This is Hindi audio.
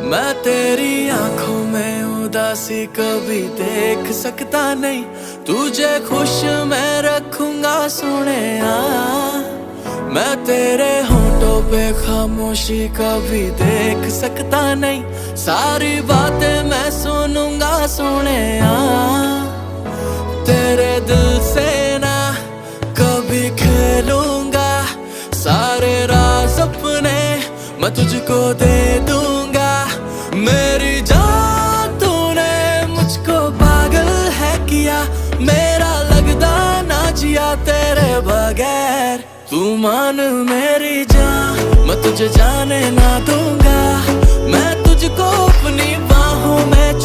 मैं तेरी आंखों में उदासी कभी देख सकता नहीं, तुझे खुश मैं रखूंगा सोनिया। मैं तेरे होठों पे खामोशी कभी देख सकता नहीं, सारी बातें मैं सुनूंगा सोनिया। तेरे दिल से ना कभी खेलूंगा, सारे राज अपने मैं तुझको दे दूंगा। मेरी जान तूने मुझको पागल है किया, मेरा लगदा ना जिया तेरे बगैर। तू मान मेरी जान, मैं तुझे जाने ना दूंगा, मैं तुझको अपनी बाहों में